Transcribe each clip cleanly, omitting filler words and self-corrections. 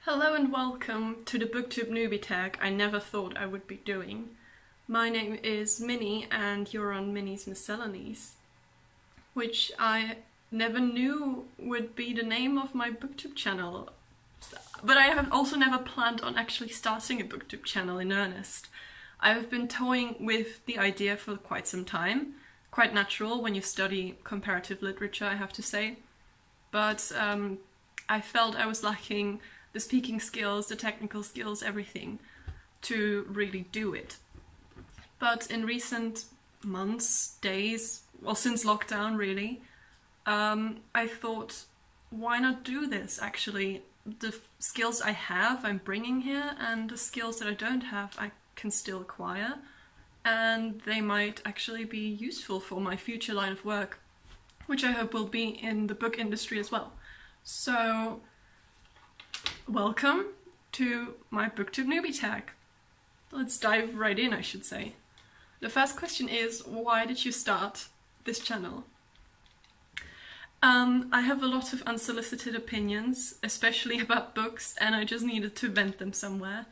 Hello and welcome to the booktube newbie tag I never thought I would be doing. My name is Minnie and you're on Minnie's Miscellanies, which I never knew would be the name of my booktube channel. But I have also never planned on actually starting a booktube channel in earnest. I have been toying with the idea for quite some time. Quite natural when you study comparative literature, I have to say. But I felt I was lacking the speaking skills, the technical skills, everything to really do it. But in recent months, days, well, since lockdown really, I thought, why not do this actually? The skills I have, I'm bringing here, and the skills that I don't have, I can still acquire, and they might actually be useful for my future line of work, which I hope will be in the book industry as well. So, welcome to my booktube newbie tag. Let's dive right in, I should say. The first question is, why did you start this channel? I have a lot of unsolicited opinions, especially about books, and I just needed to vent them somewhere.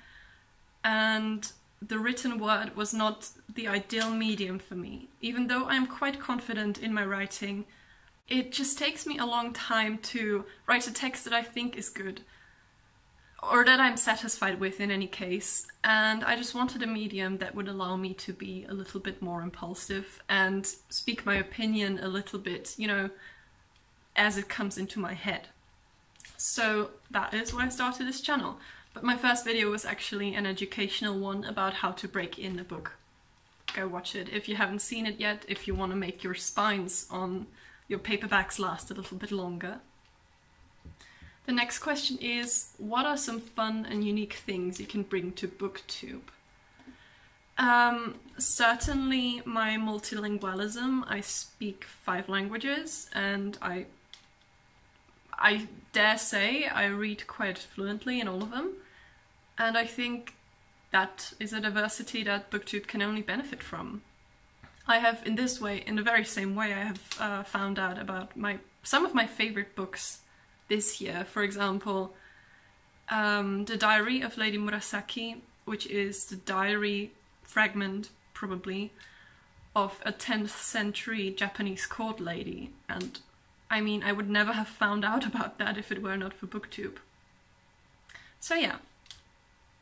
And the written word was not the ideal medium for me. Even though I'm quite confident in my writing, it just takes me a long time to write a text that I think is good, or that I'm satisfied with in any case, and I just wanted a medium that would allow me to be a little bit more impulsive and speak my opinion a little bit, you know, as it comes into my head. So that is why I started this channel. But my first video was actually an educational one about how to break in a book. Go watch it if you haven't seen it yet, if you want to make your spines on your paperbacks last a little bit longer. The next question is, what are some fun and unique things you can bring to booktube? Certainly my multilingualism. I speak 5 languages and I dare say I read quite fluently in all of them. And I think that is a diversity that booktube can only benefit from. I have, in this way, in the very same way, I have found out about some of my favorite books this year. For example, The Diary of Lady Murasaki, which is the diary fragment, probably, of a 10th century Japanese court lady. And I mean, I would never have found out about that if it were not for booktube. So yeah,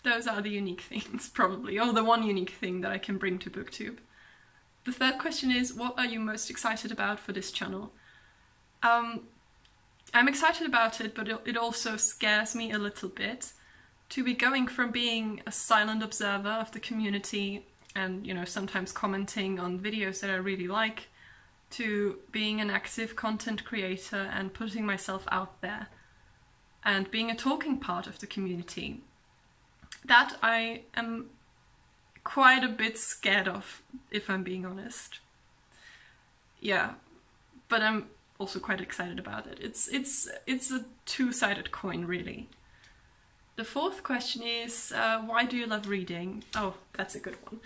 those are the unique things, probably, or the one unique thing that I can bring to booktube. The third question is, what are you most excited about for this channel? I'm excited about it, but it also scares me a little bit to be going from being a silent observer of the community and, you know, sometimes commenting on videos that I really like, to being an active content creator and putting myself out there and being a talking part of the community. That I am quite a bit scared of, if I'm being honest. Yeah, but I'm also quite excited about it. It's a two-sided coin, really. The fourth question is, why do you love reading? Oh, that's a good one.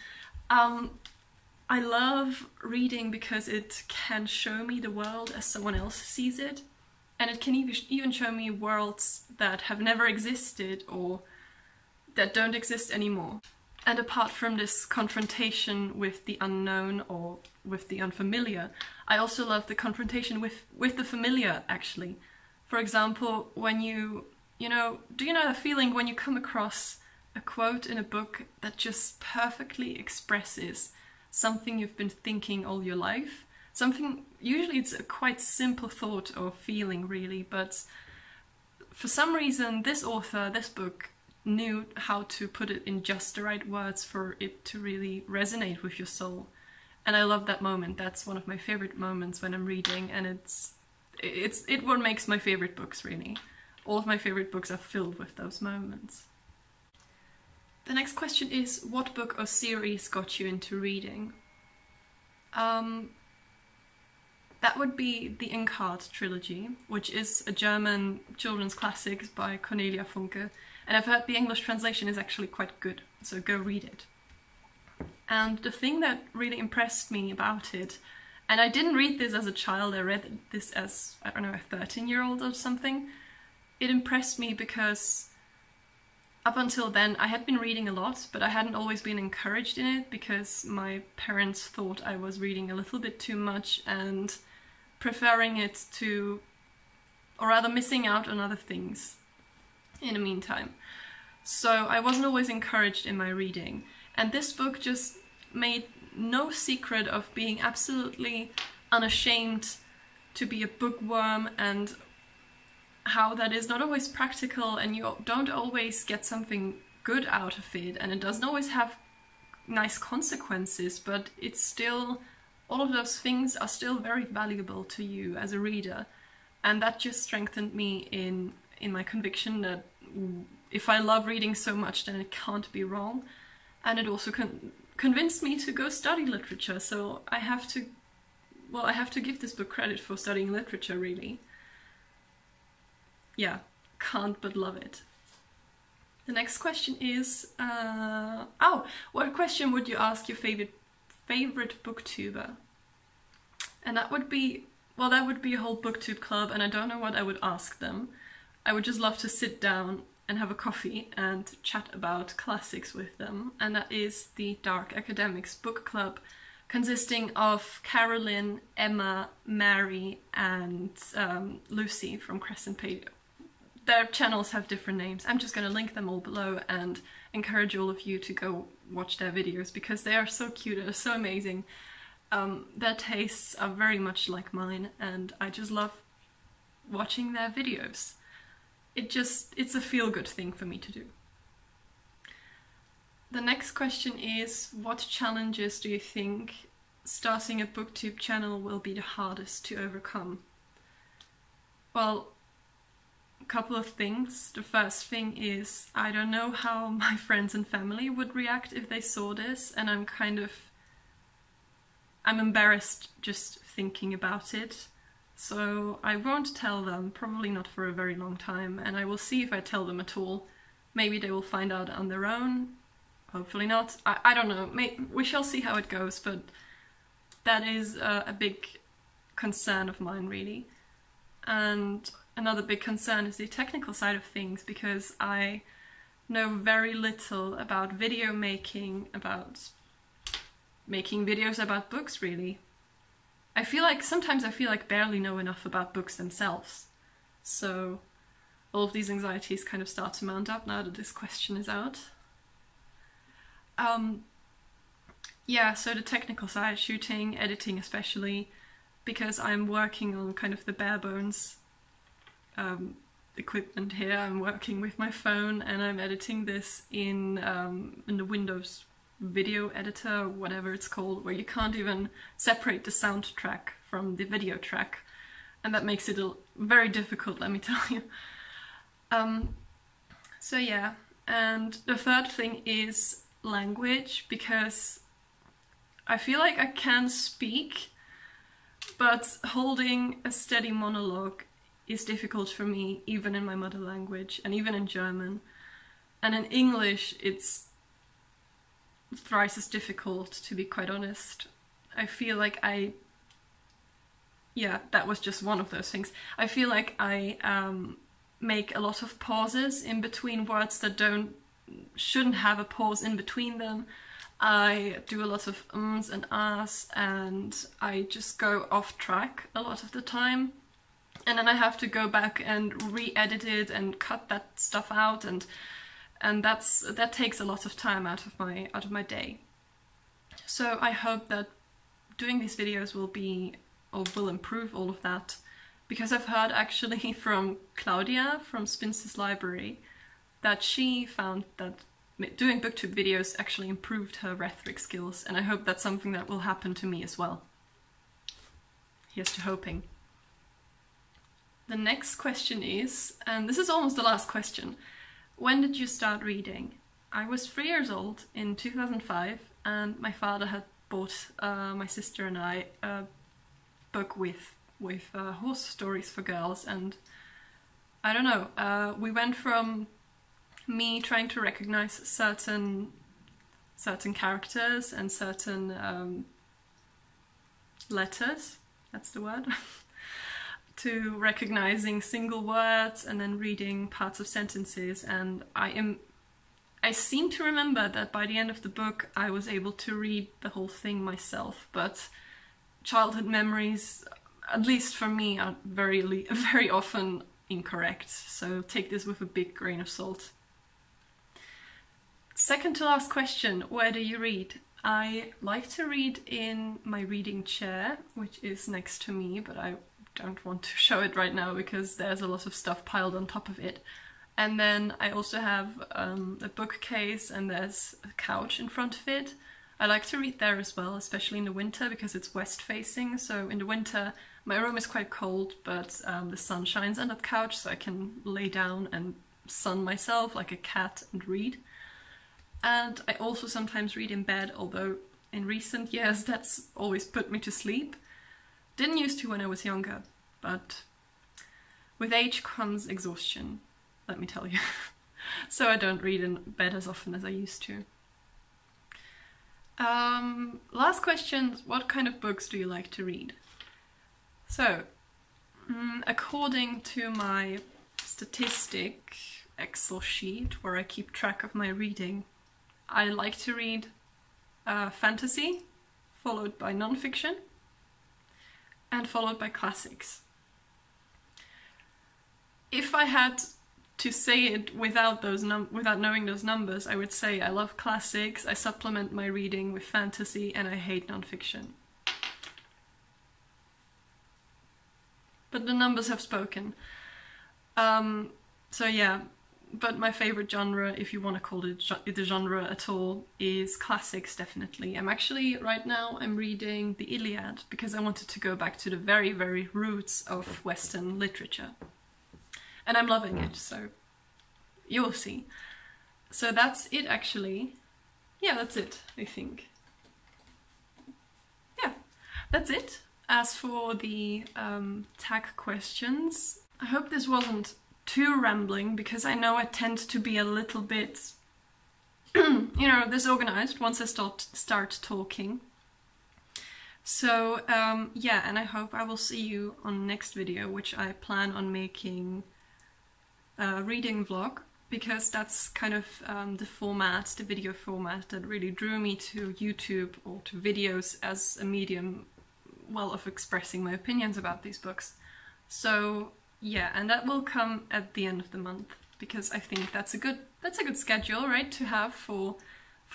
I love reading because it can show me the world as someone else sees it, and it can even show me worlds that have never existed or that don't exist anymore. And apart from this confrontation with the unknown or with the unfamiliar, I also love the confrontation with the familiar, actually. For example, when do you know the feeling when you come across a quote in a book that just perfectly expresses something you've been thinking all your life? Usually it's a quite simple thought or feeling, really, but for some reason this author, this book, knew how to put it in just the right words for it to really resonate with your soul. And I love that moment. That's one of my favorite moments when I'm reading, and it's what makes my favorite books, really. All of my favorite books are filled with those moments. The next question is, what book or series got you into reading? That would be the Iliad trilogy, which is a German children's classic by Cornelia Funke. And I've heard the English translation is actually quite good, so go read it. And the thing that really impressed me about it, and I didn't read this as a child, I read this as, I don't know, a 13-year-old or something. It impressed me because up until then I had been reading a lot, but I hadn't always been encouraged in it because my parents thought I was reading a little bit too much and preferring it to, or rather missing out on other things in the meantime. So I wasn't always encouraged in my reading. And this book just made no secret of being absolutely unashamed to be a bookworm, and how that is not always practical and you don't always get something good out of it, and it doesn't always have nice consequences, but it's still, all of those things are still very valuable to you as a reader. And that just strengthened me in my conviction that if I love reading so much, then it can't be wrong. And it also convinced me to go study literature, so I have to give this book credit for studying literature, really. Yeah, can't but love it. The next question is, what question would you ask your favorite booktuber? And that would be, well, that would be a whole booktube club, and I don't know what I would ask them. I would just love to sit down and have a coffee and chat about classics with them, and that is the Dark Academics book club, consisting of Carolyn, Emma, Mary, and Lucy from Crescent Page. Their channels have different names. I'm just going to link them all below and encourage all of you to go watch their videos because they are so cute, they're so amazing. Their tastes are very much like mine, and I just love watching their videos. It's a feel-good thing for me to do. The next question is, what challenges do you think starting a booktube channel will be the hardest to overcome? Well, a couple of things. The first thing is, I don't know how my friends and family would react if they saw this, and I'm embarrassed just thinking about it. So I won't tell them, probably not for a very long time, and I will see if I tell them at all. Maybe they will find out on their own, hopefully not. I don't know, we shall see how it goes, but that is a big concern of mine, really. And another big concern is the technical side of things, because I know very little about video making, about making videos about books, really. Sometimes I feel like barely know enough about books themselves. So all of these anxieties kind of start to mount up now that this question is out. Yeah, so the technical side, shooting, editing especially, because I'm working on kind of the bare bones equipment here. I'm working with my phone and I'm editing this in the Windows video editor, whatever it's called, where you can't even separate the soundtrack from the video track, and that makes it very difficult, let me tell you. So yeah, and the third thing is language, because I feel like I can speak, but holding a steady monologue is difficult for me, even in my mother language and even in German. And in English it's thrice as difficult, to be quite honest. I feel like that was just one of those things. I feel like I make a lot of pauses in between words that shouldn't have a pause in between them. I do a lot of ums and ahs, and I just go off track a lot of the time. And then I have to go back and re-edit it and cut that stuff out, and that takes a lot of time out of my day. So I hope that doing these videos will improve all of that, because I've heard actually from Claudia from Spinster's Library that she found that doing booktube videos actually improved her rhetoric skills, and I hope that's something that will happen to me as well. Here's to hoping. The next question is, and this is almost the last question, when did you start reading? I was 3 years old in 2005, and my father had bought my sister and I a book with horse stories for girls, and I don't know, we went from me trying to recognize certain characters and certain letters, that's the word, to recognizing single words and then reading parts of sentences, and I I seem to remember that by the end of the book I was able to read the whole thing myself, but childhood memories, at least for me, are very often incorrect, so take this with a big grain of salt. Second to last question, where do you read? I like to read in my reading chair, which is next to me, but I don't want to show it right now because there's a lot of stuff piled on top of it. And then I also have a bookcase, and there's a couch in front of it. I like to read there as well, especially in the winter because it's west facing. So in the winter my room is quite cold, but the sun shines on that couch, so I can lay down and sun myself like a cat and read. And I also sometimes read in bed, although in recent years that's always put me to sleep. Didn't used to when I was younger, but with age comes exhaustion, let me tell you. So I don't read in bed as often as I used to. Last question, what kind of books do you like to read? So, according to my statistic Excel sheet where I keep track of my reading, I like to read fantasy, followed by non-fiction, and followed by classics. If I had to say it without knowing those numbers, I would say I love classics, I supplement my reading with fantasy, and I hate non-fiction. But the numbers have spoken. So yeah, but my favorite genre, if you want to call it the genre at all, is classics, definitely. Right now I'm reading the Iliad because I wanted to go back to the very, very roots of Western literature. And I'm loving it, so you'll see. So that's it, actually. Yeah, that's it, I think. Yeah, that's it. As for the tag questions, I hope this wasn't too rambling, because I know I tend to be a little bit, you know, disorganized once I start talking. So yeah, and I hope I will see you on the next video, which I plan on making a reading vlog, because that's kind of the video format that really drew me to YouTube or to videos as a medium, well, of expressing my opinions about these books. So yeah, and that will come at the end of the month, because I think that's a good schedule, right, to have for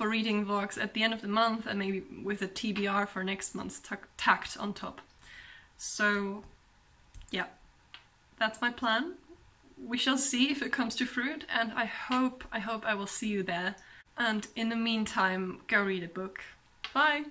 reading vlogs at the end of the month, and maybe with a TBR for next month tacked on top. So yeah, that's my plan. We shall see if it comes to fruit, and I hope I will see you there. And in the meantime, go read a book. Bye!